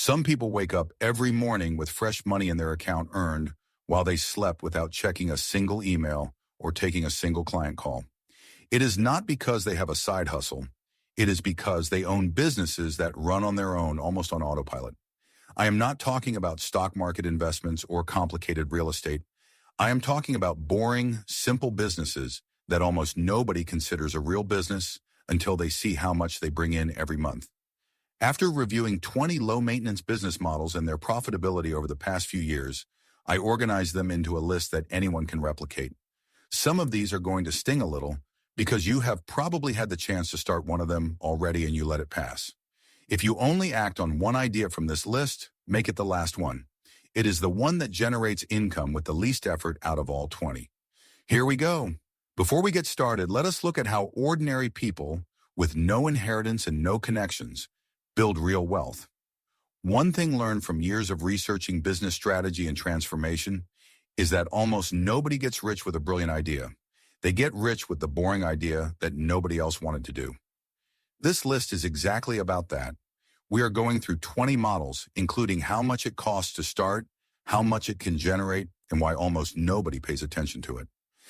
Some people wake up every morning with fresh money in their account earned while they slept without checking a single email or taking a single client call. It is not because they have a side hustle. It is because they own businesses that run on their own, almost on autopilot. I am not talking about stock market investments or complicated real estate. I am talking about boring, simple businesses that almost nobody considers a real business until they see how much they bring in every month. After reviewing 20 low-maintenance business models and their profitability over the past few years, I organized them into a list that anyone can replicate. Some of these are going to sting a little because you have probably had the chance to start one of them already and you let it pass. If you only act on one idea from this list, make it the last one. It is the one that generates income with the least effort out of all 20. Here we go. Before we get started, let us look at how ordinary people with no inheritance and no connections build real wealth. One thing learned from years of researching business strategy and transformation is that almost nobody gets rich with a brilliant idea. They get rich with the boring idea that nobody else wanted to do. This list is exactly about that. We are going through 20 models, including how much it costs to start, how much it can generate, and why almost nobody pays attention to it.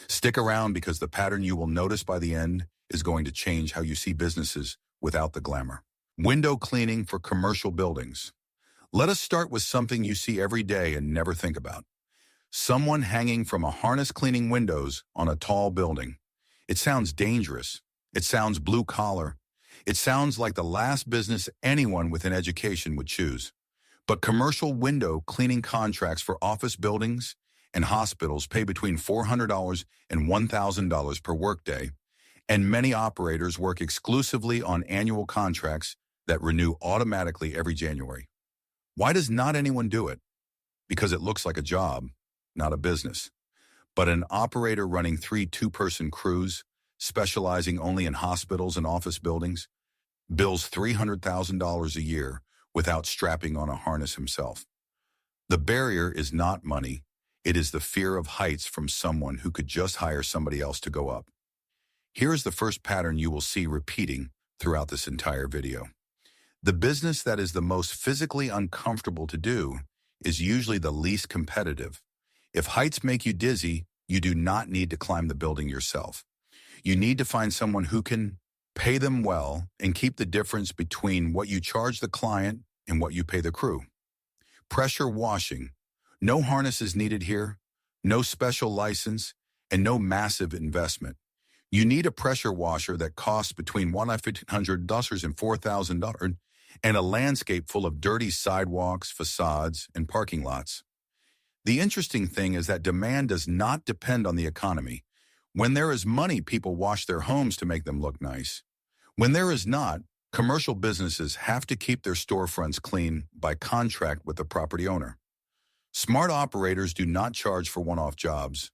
Stick around because the pattern you will notice by the end is going to change how you see businesses without the glamour. Window cleaning for commercial buildings. Let us start with something you see every day and never think about. Someone hanging from a harness cleaning windows on a tall building. It sounds dangerous. It sounds blue collar. It sounds like the last business anyone with an education would choose. But commercial window cleaning contracts for office buildings and hospitals pay between $400 and $1,000 per workday, and many operators work exclusively on annual contracts that renew automatically every January. Why does not anyone do it? Because it looks like a job, not a business. But an operator running 3 two-person crews, specializing only in hospitals and office buildings, bills $300,000 a year without strapping on a harness himself. The barrier is not money. It is the fear of heights from someone who could just hire somebody else to go up. Here is the first pattern you will see repeating throughout this entire video. The business that is the most physically uncomfortable to do is usually the least competitive. If heights make you dizzy, you do not need to climb the building yourself. You need to find someone who can pay them well and keep the difference between what you charge the client and what you pay the crew. Pressure washing. No harness is needed here, no special license, and no massive investment. You need a pressure washer that costs between $1,500 and $4,000 and a landscape full of dirty sidewalks, facades, and parking lots. The interesting thing is that demand does not depend on the economy. When there is money, people wash their homes to make them look nice. When there is not, commercial businesses have to keep their storefronts clean by contract with the property owner. Smart operators do not charge for one-off jobs.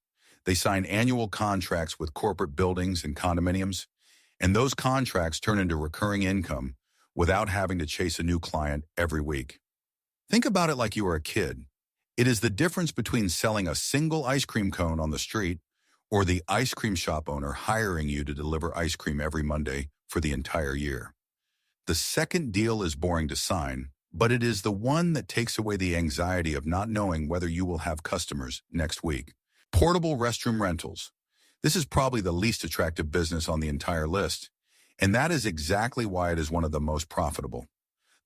They sign annual contracts with corporate buildings and condominiums, and those contracts turn into recurring income without having to chase a new client every week. Think about it like you were a kid. It is the difference between selling a single ice cream cone on the street or the ice cream shop owner hiring you to deliver ice cream every Monday for the entire year. The second deal is boring to sign, but it is the one that takes away the anxiety of not knowing whether you will have customers next week. Portable restroom rentals. This is probably the least attractive business on the entire list, and that is exactly why it is one of the most profitable.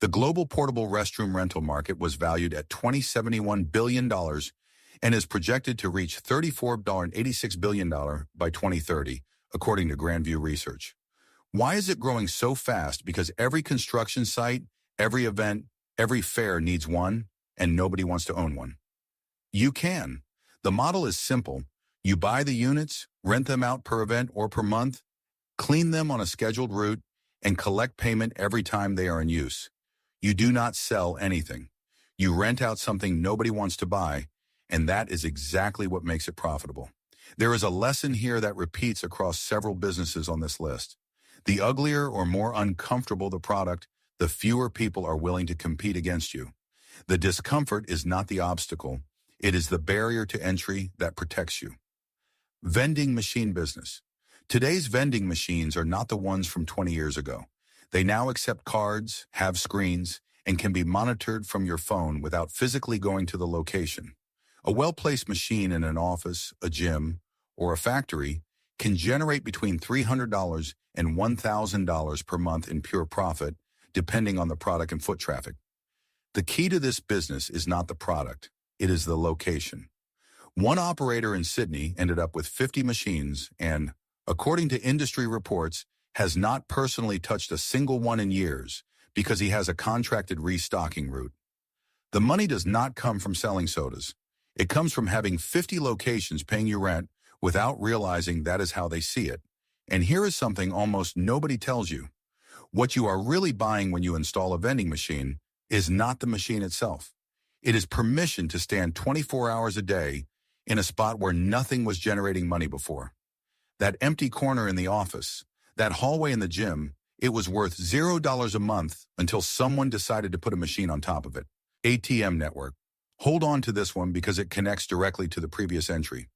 The global portable restroom rental market was valued at $20.71 billion and is projected to reach $34.86 billion by 2030, according to Grandview Research. Why is it growing so fast? Because every construction site, every event, every fair needs one, and nobody wants to own one. You can. The model is simple. You buy the units, rent them out per event or per month, clean them on a scheduled route, and collect payment every time they are in use. You do not sell anything. You rent out something nobody wants to buy, and that is exactly what makes it profitable. There is a lesson here that repeats across several businesses on this list. The uglier or more uncomfortable the product, the fewer people are willing to compete against you. The discomfort is not the obstacle. It is the barrier to entry that protects you. Vending machine business. Today's vending machines are not the ones from 20 years ago. They now accept cards, have screens, and can be monitored from your phone without physically going to the location. A well-placed machine in an office, a gym, or a factory can generate between $300 and $1,000 per month in pure profit, depending on the product and foot traffic. The key to this business is not the product, it is the location. One operator in Sydney ended up with 50 machines and, according to industry reports, has not personally touched a single one in years because he has a contracted restocking route. The money does not come from selling sodas. It comes from having 50 locations paying you rent without realizing that is how they see it. And here is something almost nobody tells you. What you are really buying when you install a vending machine is not the machine itself. It is permission to stand 24 hours a day in a spot where nothing was generating money before. That empty corner in the office, that hallway in the gym, it was worth $0 a month until someone decided to put a machine on top of it. ATM network. Hold on to this one because it connects directly to the previous entry.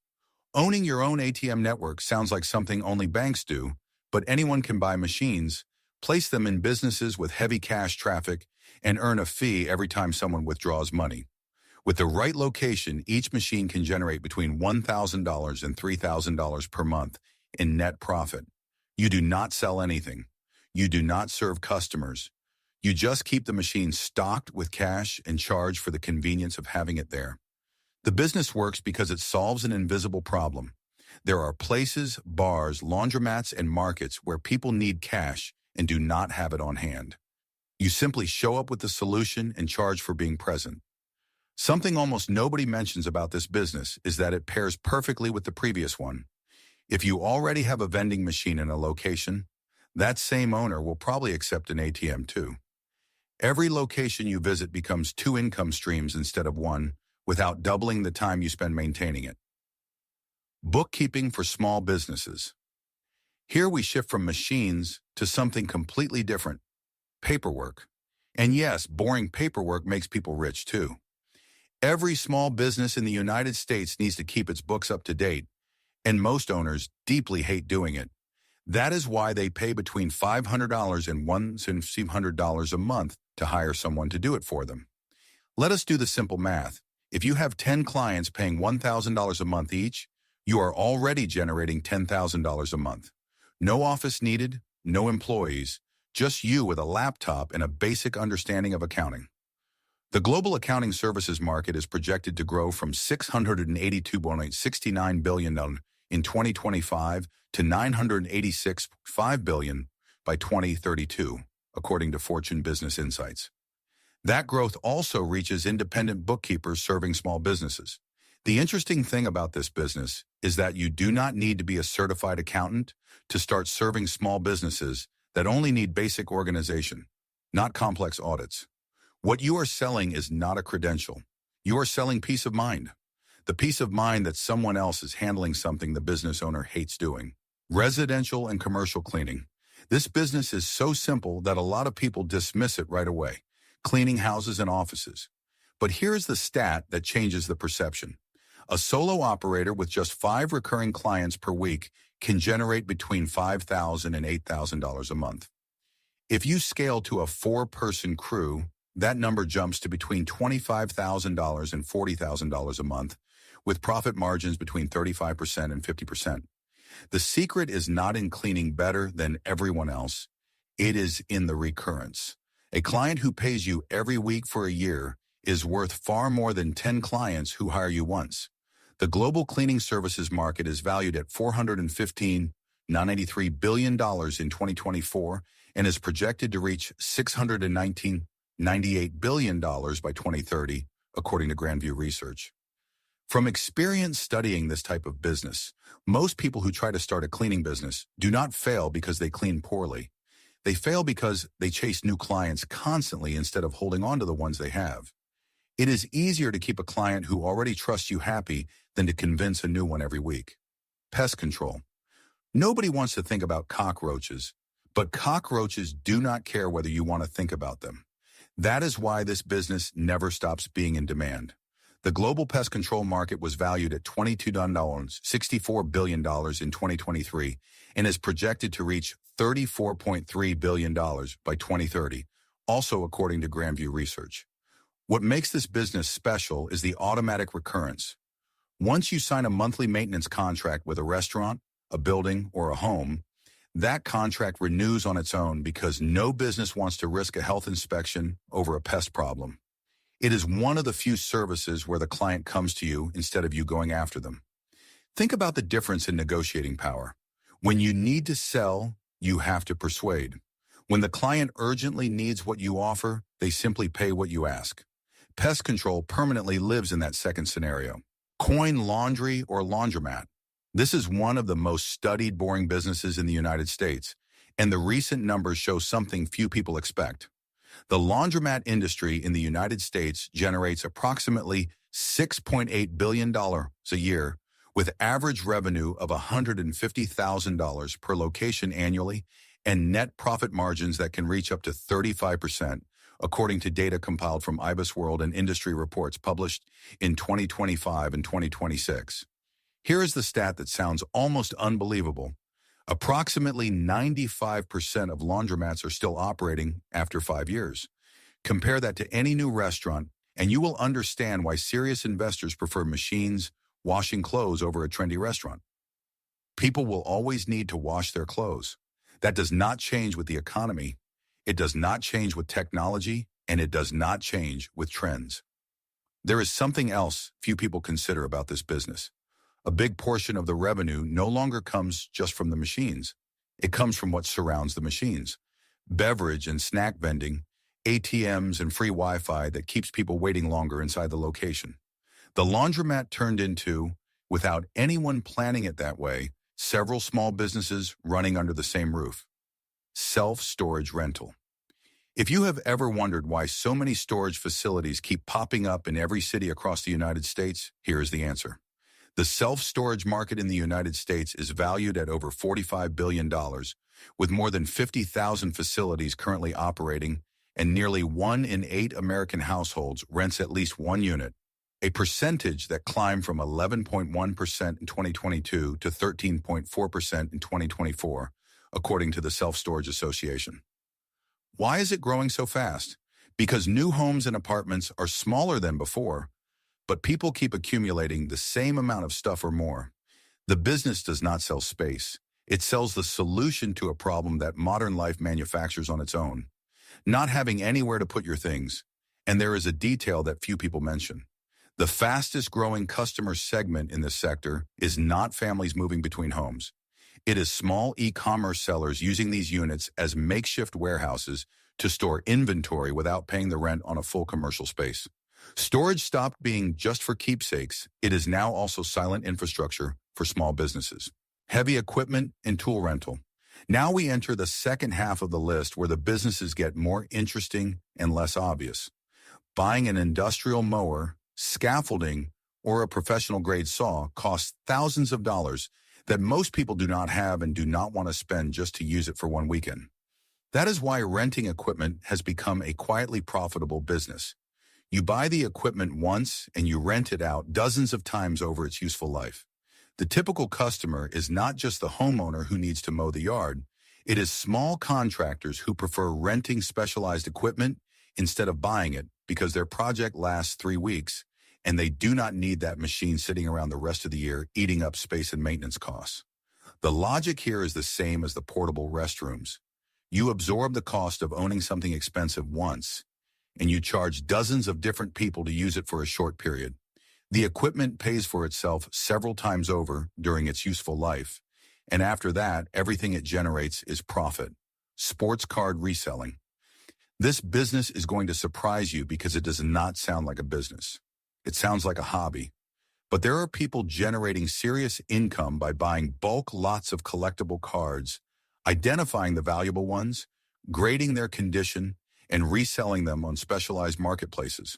Owning your own ATM network sounds like something only banks do, but anyone can buy machines, place them in businesses with heavy cash traffic, and earn a fee every time someone withdraws money. With the right location, each machine can generate between $1,000 and $3,000 per month in net profit. You do not sell anything. You do not serve customers. You just keep the machine stocked with cash and charge for the convenience of having it there. The business works because it solves an invisible problem. There are places, bars, laundromats, and markets where people need cash and do not have it on hand. You simply show up with the solution and charge for being present. Something almost nobody mentions about this business is that it pairs perfectly with the previous one. If you already have a vending machine in a location, that same owner will probably accept an ATM too. Every location you visit becomes 2 income streams instead of 1, without doubling the time you spend maintaining it. Bookkeeping for small businesses. Here we shift from machines to something completely different, paperwork. And yes, boring paperwork makes people rich too. Every small business in the United States needs to keep its books up to date, and most owners deeply hate doing it. That is why they pay between $500 and $1,500 a month to hire someone to do it for them. Let us do the simple math. If you have 10 clients paying $1,000 a month each, you are already generating $10,000 a month. No office needed, no employees, just you with a laptop and a basic understanding of accounting. The global accounting services market is projected to grow from $682.69 billion in 2025 to $986.5 billion by 2032, according to Fortune Business Insights. That growth also reaches independent bookkeepers serving small businesses. The interesting thing about this business is that you do not need to be a certified accountant to start serving small businesses that only need basic organization, not complex audits. What you are selling is not a credential. You are selling peace of mind. The peace of mind that someone else is handling something the business owner hates doing. Residential and commercial cleaning. This business is so simple that a lot of people dismiss it right away. Cleaning houses and offices. But here's the stat that changes the perception. A solo operator with just 5 recurring clients per week can generate between $5,000 and $8,000 a month. If you scale to a 4-person crew, that number jumps to between $25,000 and $40,000 a month, with profit margins between 35% and 50%. The secret is not in cleaning better than everyone else. It is in the recurrence. A client who pays you every week for a year is worth far more than 10 clients who hire you once. The global cleaning services market is valued at $415.93 billion in 2024 and is projected to reach $619.98 billion by 2030, according to Grandview Research. From experience studying this type of business, most people who try to start a cleaning business do not fail because they clean poorly. They fail because they chase new clients constantly instead of holding on to the ones they have. It is easier to keep a client who already trusts you happy than to convince a new one every week. Pest control. Nobody wants to think about cockroaches, but cockroaches do not care whether you want to think about them. That is why this business never stops being in demand. The global pest control market was valued at $22.64 billion in 2023 and is projected to reach $34.3 billion by 2030, also according to Grandview Research. What makes this business special is the automatic recurrence. Once you sign a monthly maintenance contract with a restaurant, a building, or a home, that contract renews on its own because no business wants to risk a health inspection over a pest problem. It is one of the few services where the client comes to you instead of you going after them. Think about the difference in negotiating power. When you need to sell, you have to persuade. When the client urgently needs what you offer, they simply pay what you ask. Pest control permanently lives in that second scenario. Coin laundry or laundromat. This is one of the most studied boring businesses in the United States, and the recent numbers show something few people expect. The laundromat industry in the United States generates approximately $6.8 billion a year, with average revenue of $150,000 per location annually and net profit margins that can reach up to 35%, according to data compiled from IBISWorld and industry reports published in 2025 and 2026. Here is the stat that sounds almost unbelievable. Approximately 95% of laundromats are still operating after 5 years. Compare that to any new restaurant, and you will understand why serious investors prefer machines washing clothes over a trendy restaurant. People will always need to wash their clothes. That does not change with the economy. It does not change with technology, and it does not change with trends. There is something else few people consider about this business. A big portion of the revenue no longer comes just from the machines. It comes from what surrounds the machines. Beverage and snack vending, ATMs and free Wi-Fi that keeps people waiting longer inside the location. The laundromat turned into, without anyone planning it that way, several small businesses running under the same roof. Self-storage rental. If you have ever wondered why so many storage facilities keep popping up in every city across the United States, here is the answer. The self-storage market in the United States is valued at over $45 billion, with more than 50,000 facilities currently operating, and nearly 1 in 8 American households rents at least one unit, a percentage that climbed from 11.1% in 2022 to 13.4% in 2024, according to the Self-Storage Association. Why is it growing so fast? Because new homes and apartments are smaller than before, but people keep accumulating the same amount of stuff or more. The business does not sell space. It sells the solution to a problem that modern life manufactures on its own. Not having anywhere to put your things. And there is a detail that few people mention. The fastest growing customer segment in this sector is not families moving between homes. It is small e-commerce sellers using these units as makeshift warehouses to store inventory without paying the rent on a full commercial space. Storage stopped being just for keepsakes. It is now also silent infrastructure for small businesses. Heavy equipment and tool rental. Now we enter the second half of the list where the businesses get more interesting and less obvious. Buying an industrial mower, scaffolding, or a professional-grade saw costs thousands of dollars that most people do not have and do not want to spend just to use it for one weekend. That is why renting equipment has become a quietly profitable business. You buy the equipment once and you rent it out dozens of times over its useful life. The typical customer is not just the homeowner who needs to mow the yard. It is small contractors who prefer renting specialized equipment instead of buying it because their project lasts 3 weeks and they do not need that machine sitting around the rest of the year eating up space and maintenance costs. The logic here is the same as the portable restrooms. You absorb the cost of owning something expensive once, and you charge dozens of different people to use it for a short period. The equipment pays for itself several times over during its useful life, and after that, everything it generates is profit. Sports card reselling. This business is going to surprise you because it does not sound like a business. It sounds like a hobby. But there are people generating serious income by buying bulk lots of collectible cards, identifying the valuable ones, grading their condition, and reselling them on specialized marketplaces.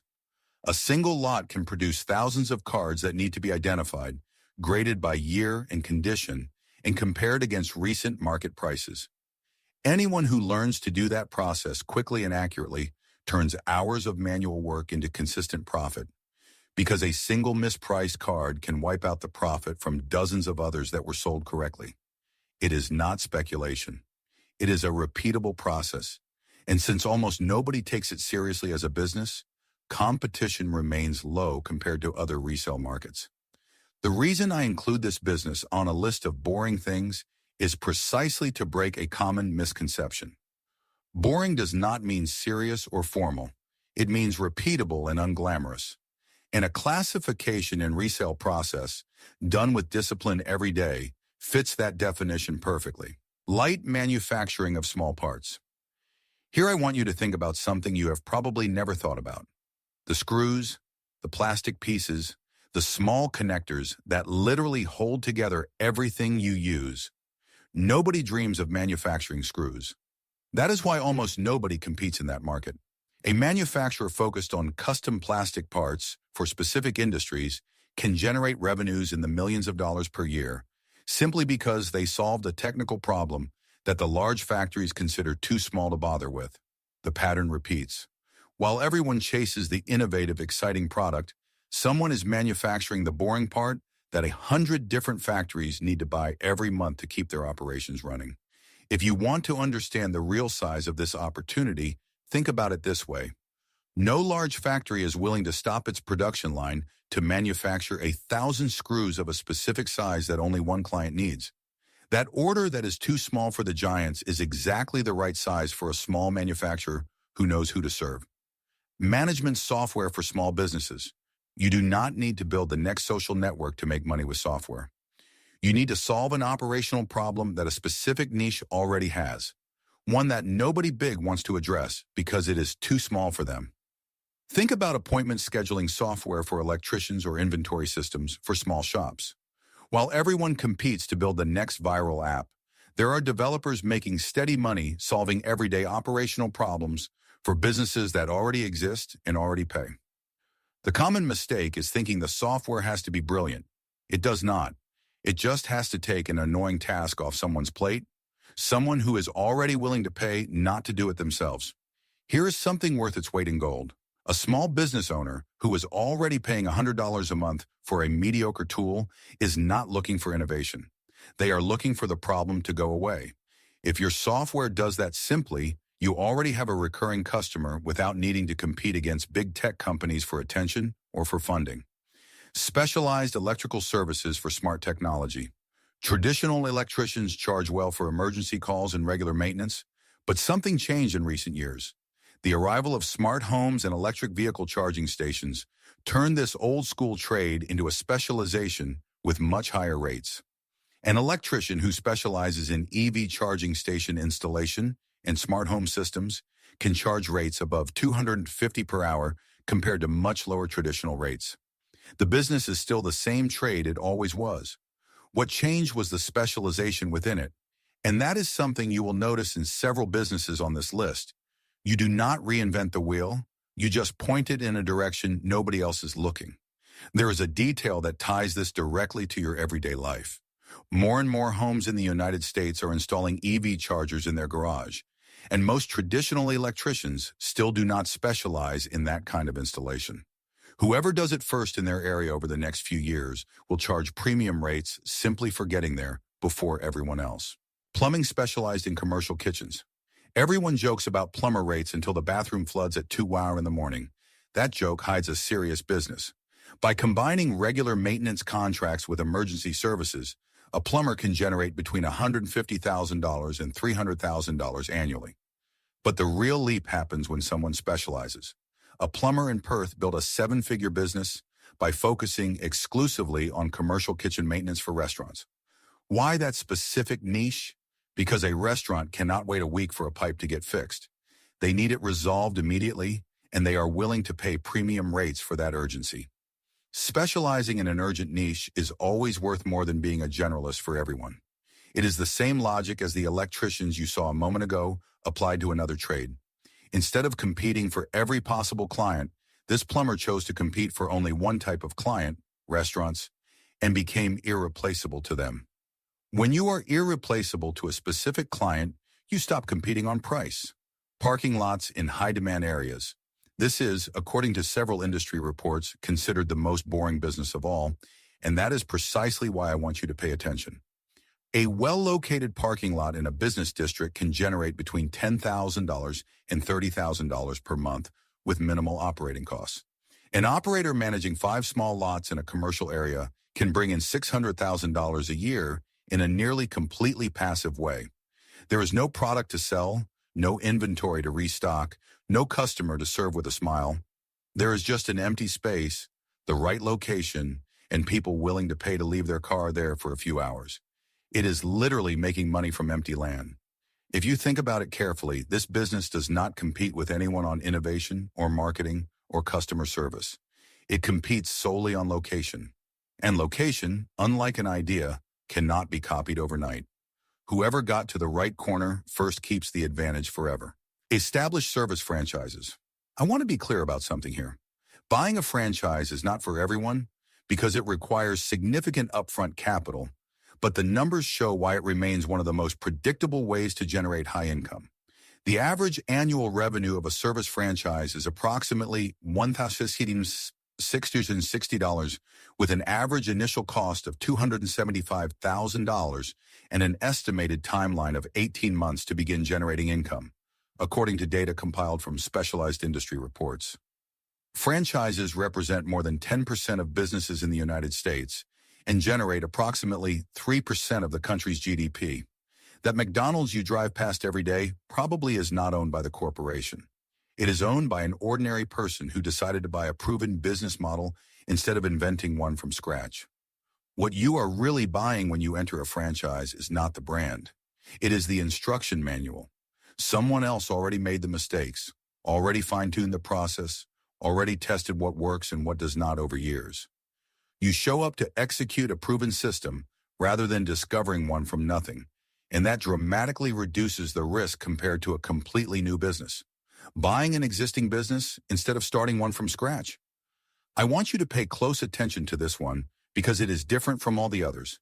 A single lot can produce thousands of cards that need to be identified, graded by year and condition, and compared against recent market prices. Anyone who learns to do that process quickly and accurately turns hours of manual work into consistent profit, because a single mispriced card can wipe out the profit from dozens of others that were sold correctly. It is not speculation. It is a repeatable process. And since almost nobody takes it seriously as a business, competition remains low compared to other resale markets. The reason I include this business on a list of boring things is precisely to break a common misconception. Boring does not mean serious or formal. It means repeatable and unglamorous. And a classification and resale process, done with discipline every day, fits that definition perfectly. Light manufacturing of small parts. Here I want you to think about something you have probably never thought about. The screws, the plastic pieces, the small connectors that literally hold together everything you use. Nobody dreams of manufacturing screws. That is why almost nobody competes in that market. A manufacturer focused on custom plastic parts for specific industries can generate revenues in the millions of dollars per year, simply because they solved a technical problem that the large factories consider too small to bother with. The pattern repeats. While everyone chases the innovative, exciting product, someone is manufacturing the boring part that 100 different factories need to buy every month to keep their operations running. If you want to understand the real size of this opportunity, think about it this way. No large factory is willing to stop its production line to manufacture 1,000 screws of a specific size that only one client needs. That order that is too small for the giants is exactly the right size for a small manufacturer who knows who to serve. Management software for small businesses. You do not need to build the next social network to make money with software. You need to solve an operational problem that a specific niche already has, one that nobody big wants to address because it is too small for them. Think about appointment scheduling software for electricians or inventory systems for small shops. While everyone competes to build the next viral app, there are developers making steady money solving everyday operational problems for businesses that already exist and already pay. The common mistake is thinking the software has to be brilliant. It does not. It just has to take an annoying task off someone's plate, someone who is already willing to pay not to do it themselves. Here is something worth its weight in gold. A small business owner who is already paying $100 a month for a mediocre tool is not looking for innovation. They are looking for the problem to go away. If your software does that simply, you already have a recurring customer without needing to compete against big tech companies for attention or for funding. Specialized electrical services for smart technology. Traditional electricians charge well for emergency calls and regular maintenance, but something changed in recent years. The arrival of smart homes and electric vehicle charging stations turned this old-school trade into a specialization with much higher rates. An electrician who specializes in EV charging station installation and smart home systems can charge rates above $250 per hour compared to much lower traditional rates. The business is still the same trade it always was. What changed was the specialization within it, and that is something you will notice in several businesses on this list. You do not reinvent the wheel, you just point it in a direction nobody else is looking. There is a detail that ties this directly to your everyday life. More and more homes in the United States are installing EV chargers in their garage, and most traditional electricians still do not specialize in that kind of installation. Whoever does it first in their area over the next few years will charge premium rates simply for getting there before everyone else. Plumbing specialized in commercial kitchens. Everyone jokes about plumber rates until the bathroom floods at 2 hours in the morning. That joke hides a serious business. By combining regular maintenance contracts with emergency services, a plumber can generate between $150,000 and $300,000 annually. But the real leap happens when someone specializes. A plumber in Perth built a 7-figure business by focusing exclusively on commercial kitchen maintenance for restaurants. Why that specific niche? Because a restaurant cannot wait a week for a pipe to get fixed. They need it resolved immediately, and they are willing to pay premium rates for that urgency. Specializing in an urgent niche is always worth more than being a generalist for everyone. It is the same logic as the electricians you saw a moment ago applied to another trade. Instead of competing for every possible client, this plumber chose to compete for only one type of client, restaurants, and became irreplaceable to them. When you are irreplaceable to a specific client, you stop competing on price. Parking lots in high-demand areas. This is, according to several industry reports, considered the most boring business of all, and that is precisely why I want you to pay attention. A well-located parking lot in a business district can generate between $10,000 and $30,000 per month with minimal operating costs. An operator managing 5 small lots in a commercial area can bring in $600,000 a year in a nearly completely passive way. There is no product to sell, no inventory to restock, no customer to serve with a smile. There is just an empty space, the right location, and people willing to pay to leave their car there for a few hours. It is literally making money from empty land. If you think about it carefully, this business does not compete with anyone on innovation or marketing or customer service. It competes solely on location. And location, unlike an idea, cannot be copied overnight. Whoever got to the right corner first keeps the advantage forever. Established service franchises. I want to be clear about something here. Buying a franchise is not for everyone because it requires significant upfront capital, but the numbers show why it remains one of the most predictable ways to generate high income. The average annual revenue of a service franchise is approximately $1,660 with an average initial cost of $275,000 and an estimated timeline of 18 months to begin generating income, according to data compiled from specialized industry reports. Franchises represent more than 10% of businesses in the United States and generate approximately 3% of the country's GDP. That McDonald's you drive past every day probably is not owned by the corporation. It is owned by an ordinary person who decided to buy a proven business model instead of inventing one from scratch. What you are really buying when you enter a franchise is not the brand. It is the instruction manual. Someone else already made the mistakes, already fine-tuned the process, already tested what works and what does not over years. You show up to execute a proven system rather than discovering one from nothing, and that dramatically reduces the risk compared to a completely new business. Buying an existing business instead of starting one from scratch. I want you to pay close attention to this one because it is different from all the others.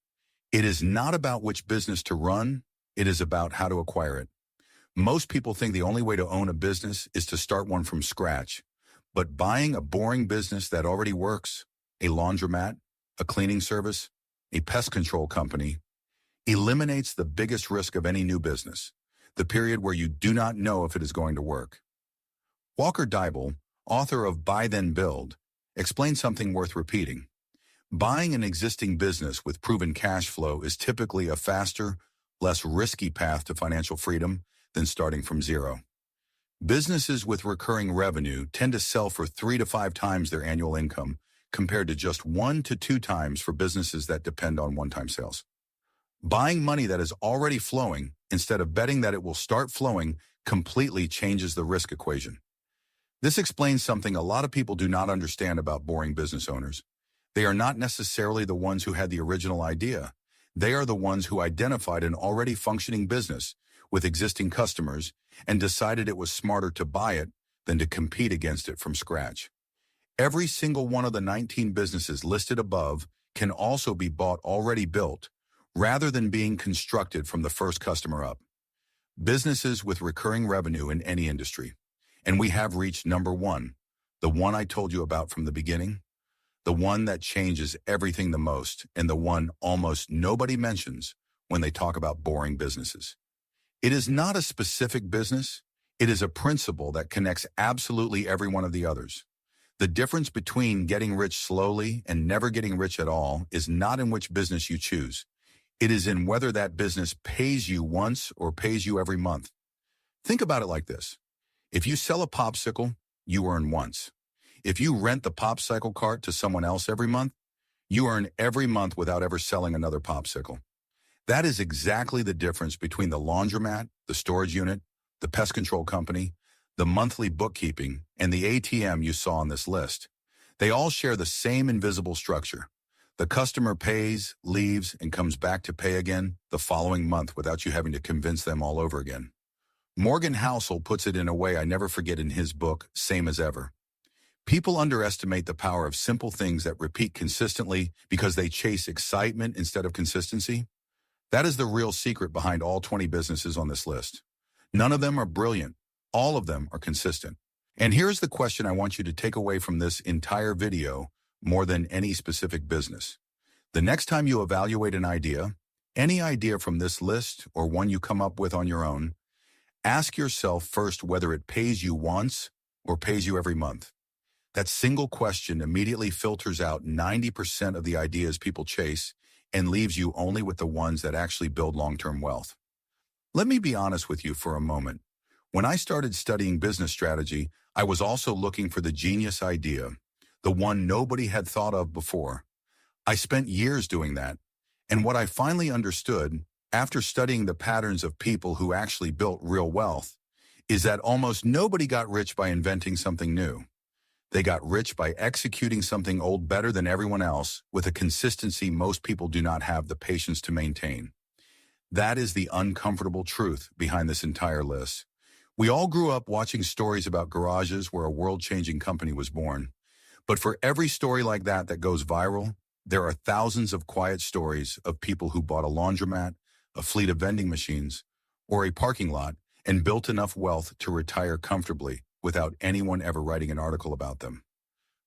It is not about which business to run, it is about how to acquire it. Most people think the only way to own a business is to start one from scratch, but buying a boring business that already works, a laundromat, a cleaning service, a pest control company, eliminates the biggest risk of any new business, the period where you do not know if it is going to work. Walker Deibel, author of Buy Then Build, explains something worth repeating. Buying an existing business with proven cash flow is typically a faster, less risky path to financial freedom than starting from zero. Businesses with recurring revenue tend to sell for 3 to 5 times their annual income, compared to just 1 to 2 times for businesses that depend on one-time sales. Buying money that is already flowing instead of betting that it will start flowing completely changes the risk equation. This explains something a lot of people do not understand about boring business owners. They are not necessarily the ones who had the original idea. They are the ones who identified an already functioning business with existing customers and decided it was smarter to buy it than to compete against it from scratch. Every single one of the 19 businesses listed above can also be bought already built, rather than being constructed from the first customer up. Businesses with recurring revenue in any industry. And we have reached number 1, the one I told you about from the beginning, the one that changes everything the most, and the one almost nobody mentions when they talk about boring businesses. It is not a specific business, it is a principle that connects absolutely every one of the others. The difference between getting rich slowly and never getting rich at all is not in which business you choose. It is in whether that business pays you once or pays you every month. Think about it like this. If you sell a popsicle, you earn once. If you rent the popsicle cart to someone else every month, you earn every month without ever selling another popsicle. That is exactly the difference between the laundromat, the storage unit, the pest control company, the monthly bookkeeping, and the ATM you saw on this list. They all share the same invisible structure. The customer pays, leaves, and comes back to pay again the following month without you having to convince them all over again. Morgan Housel puts it in a way I never forget in his book, Same as Ever. People underestimate the power of simple things that repeat consistently because they chase excitement instead of consistency. That is the real secret behind all 20 businesses on this list. None of them are brilliant. All of them are consistent. And here's the question I want you to take away from this entire video more than any specific business. The next time you evaluate an idea, Any idea from this list or one you come up with on your own? Ask yourself first whether it pays you once or pays you every month. That single question immediately filters out 90% of the ideas people chase and leaves you only with the ones that actually build long-term wealth. Let me be honest with you for a moment. When I started studying business strategy, I was also looking for the genius idea, the one nobody had thought of before. I spent years doing that, and what I finally understood, after studying the patterns of people who actually built real wealth, is that almost nobody got rich by inventing something new. They got rich by executing something old better than everyone else with a consistency most people do not have the patience to maintain. That is the uncomfortable truth behind this entire list. We all grew up watching stories about garages where a world-changing company was born. But for every story like that that goes viral, there are thousands of quiet stories of people who bought a laundromat, a fleet of vending machines, or a parking lot and built enough wealth to retire comfortably without anyone ever writing an article about them.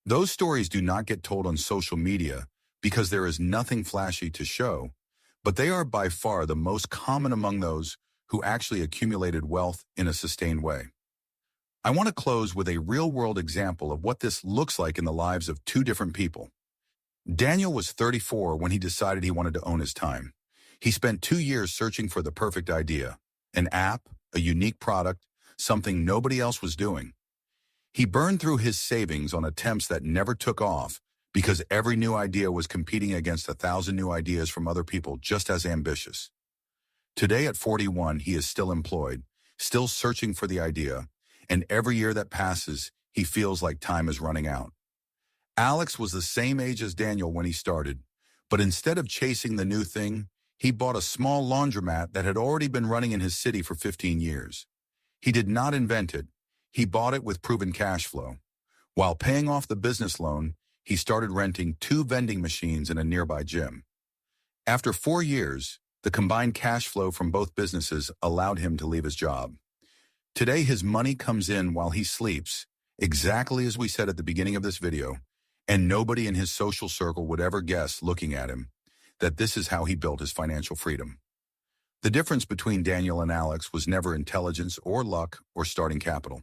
Those stories do not get told on social media because there is nothing flashy to show, but they are by far the most common among those who actually accumulated wealth in a sustained way. I want to close with a real-world example of what this looks like in the lives of two different people. Daniel was 34 when he decided he wanted to own his time. He spent 2 years searching for the perfect idea, an app, a unique product, something nobody else was doing. He burned through his savings on attempts that never took off because every new idea was competing against 1,000 new ideas from other people just as ambitious. Today at 41, he is still employed, still searching for the idea, and every year that passes, he feels like time is running out. Alex was the same age as Daniel when he started, but instead of chasing the new thing, he bought a small laundromat that had already been running in his city for 15 years. He did not invent it. He bought it with proven cash flow. While paying off the business loan, he started renting 2 vending machines in a nearby gym. After 4 years, the combined cash flow from both businesses allowed him to leave his job. Today, his money comes in while he sleeps, exactly as we said at the beginning of this video, and nobody in his social circle would ever guess, looking at him, that this is how he built his financial freedom. The difference between Daniel and Alex was never intelligence or luck or starting capital.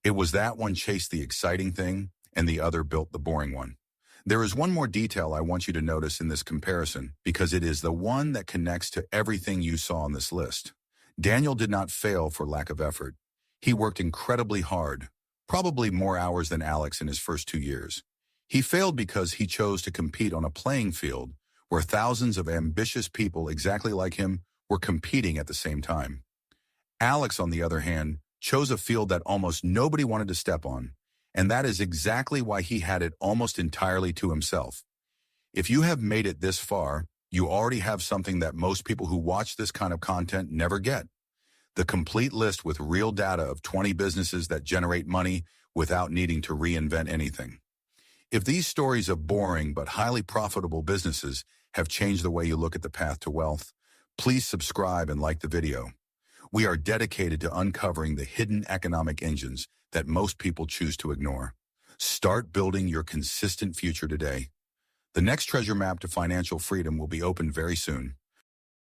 It was that one chased the exciting thing and the other built the boring one. There is one more detail I want you to notice in this comparison because it is the one that connects to everything you saw on this list. Daniel did not fail for lack of effort. He worked incredibly hard, probably more hours than Alex in his first 2 years. He failed because he chose to compete on a playing field where thousands of ambitious people exactly like him were competing at the same time. Alex, on the other hand, chose a field that almost nobody wanted to step on, and that is exactly why he had it almost entirely to himself. If you have made it this far, you already have something that most people who watch this kind of content never get. The complete list with real data of 20 businesses that generate money without needing to reinvent anything. If these stories of boring but highly profitable businesses have changed the way you look at the path to wealth, please subscribe and like the video. We are dedicated to uncovering the hidden economic engines that most people choose to ignore. Start building your consistent future today. The next treasure map to financial freedom will be opened very soon.